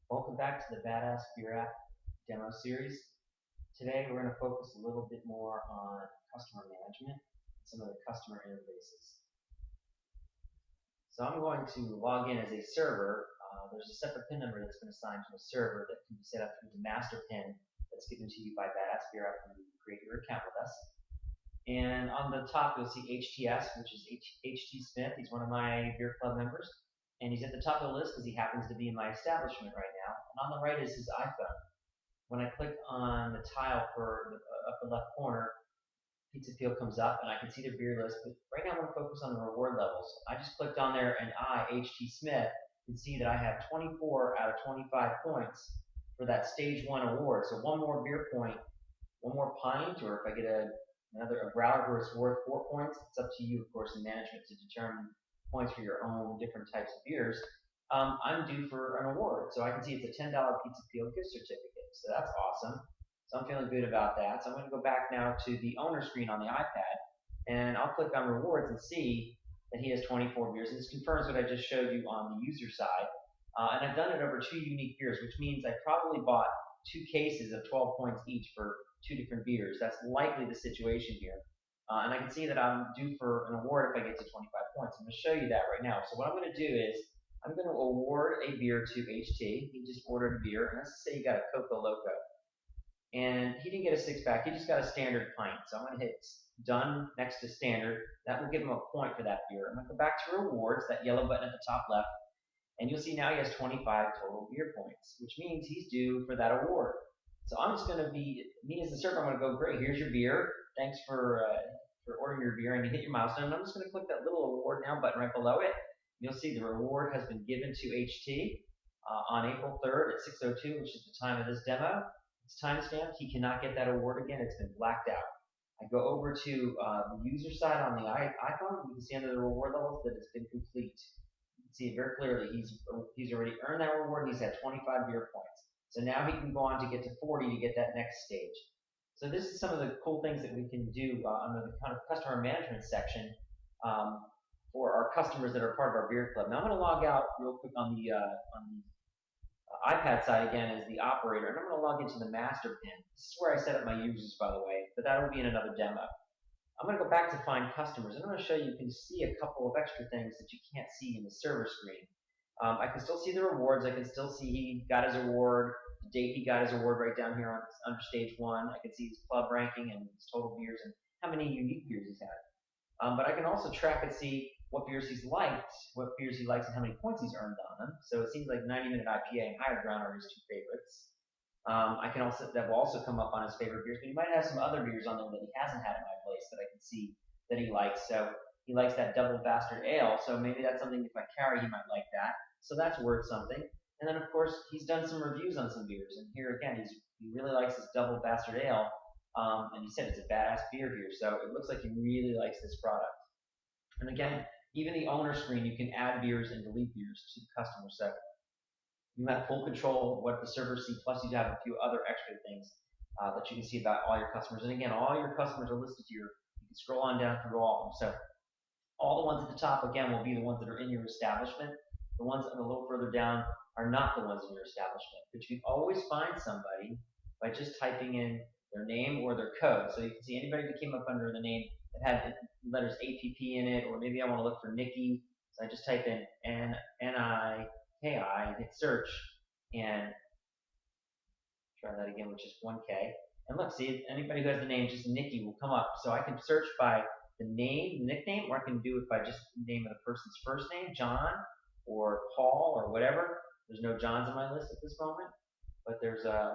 Welcome back to the Badass Beer App demo series. Today we're going to focus a little bit more on customer management and some of the customer interfaces. So I'm going to log in as a server. There's a separate PIN number that's been assigned to a server that can be set up through the master PIN that's given to you by Badass Beer App when you create your account with us. And on the top you'll see HTS, which is H.T. Smith. He's one of my beer club members. And he's at the top of the list because he happens to be in my establishment right now. And on the right is his iPhone. When I click on the tile for the upper left corner, Pizza Peel comes up and I can see the beer list. But right now I want to focus on the reward levels. I just clicked on there and I, H.T. Smith, can see that I have 24 out of 25 points for that Stage 1 award. So one more beer point, one more pint, or if I get a growler where it's worth 4 points, it's up to you, of course, in management to determine points for your own different types of beers. I'm due for an award. So I can see it's a $10 Pizza Peel gift certificate. So that's awesome. So I'm feeling good about that. So I'm going to go back now to the owner screen on the iPad, and I'll click on rewards and see that he has 24 beers. And this confirms what I just showed you on the user side. And I've done it over 2 unique beers, which means I probably bought 2 cases of 12 points each for 2 different beers. That's likely the situation here. And I can see that I'm due for an award if I get to 25 points. I'm going to show you that right now. So what I'm going to do is I'm going to award a beer to HT. He just ordered a beer, and let's say he got a Coco Loco. And he didn't get a 6-pack. He just got a standard pint. So I'm going to hit done next to standard. That will give him a point for that beer. I'm going to go back to rewards, that yellow button at the top left. And you'll see now he has 25 total beer points, which means he's due for that award. So I'm just going to be, me as the server, I'm going to go, great, here's your beer. Thanks for ordering your beer, and you hit your milestone. And I'm just going to click that little award now button right below it. You'll see the reward has been given to HT on April 3rd at 6:02, which is the time of this demo. It's timestamped. He cannot get that award again. It's been blacked out. I go over to the user side on the iPhone. You can see under the reward levels that it's been complete. You can see it very clearly. He's already earned that reward, and he's had 25 beer points. So now he can go on to get to 40 to get that next stage. So this is some of the cool things that we can do under the kind of customer management section for our customers that are part of our beer club. Now I'm going to log out real quick on the iPad side again as the operator, and I'm going to log into the master PIN. This is where I set up my users, by the way, but that will be in another demo. I'm going to go back to find customers, and I'm going to show you can see a couple of extra things that you can't see in the server screen. I can still see the rewards. I can still see he got his award, the date he got his award right down here under Stage 1. I can see his club ranking and his total beers and how many unique beers he's had. But I can also track and see what beers he's liked, what beers he likes, and how many points he's earned on them. So it seems like 90-minute IPA and Higher Ground are his 2 favorites. That will also come up on his favorite beers, but he might have some other beers on there that he hasn't had at my place that I can see that he likes. So he likes that Double Bastard Ale, so maybe that's something if I carry, he might like that. So that's worth something. And then, of course, he's done some reviews on some beers. And here again, he really likes this Double Bastard Ale. And he said it's a badass beer here. So it looks like he really likes this product. And again, even the owner screen, you can add beers and delete beers to the customer segment. You have full control of what the servers see, plus you have a few other extra things that you can see about all your customers. And again, all your customers are listed here. You can scroll on down through all of them. So all the ones at the top, again, will be the ones that are in your establishment. The ones a little further down are not the ones in your establishment. But you can always find somebody by just typing in their name or their code. So you can see anybody that came up under the name that had the letters APP in it, or maybe I want to look for Nikki. So I just type in N-I-K-I and hit search, and try that again with just 1K. And look, see, anybody who has the name just Nikki will come up. So I can search by the name, the nickname, or I can do it by just the name of the person's first name, John, or Paul, or whatever. There's no Johns on my list at this moment, but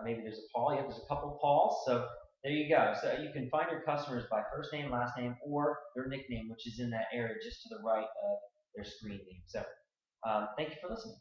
maybe there's a Paul. Yeah, there's a couple of Pauls. So there you go. So you can find your customers by first name, last name, or their nickname, which is in that area just to the right of their screen name. So thank you for listening.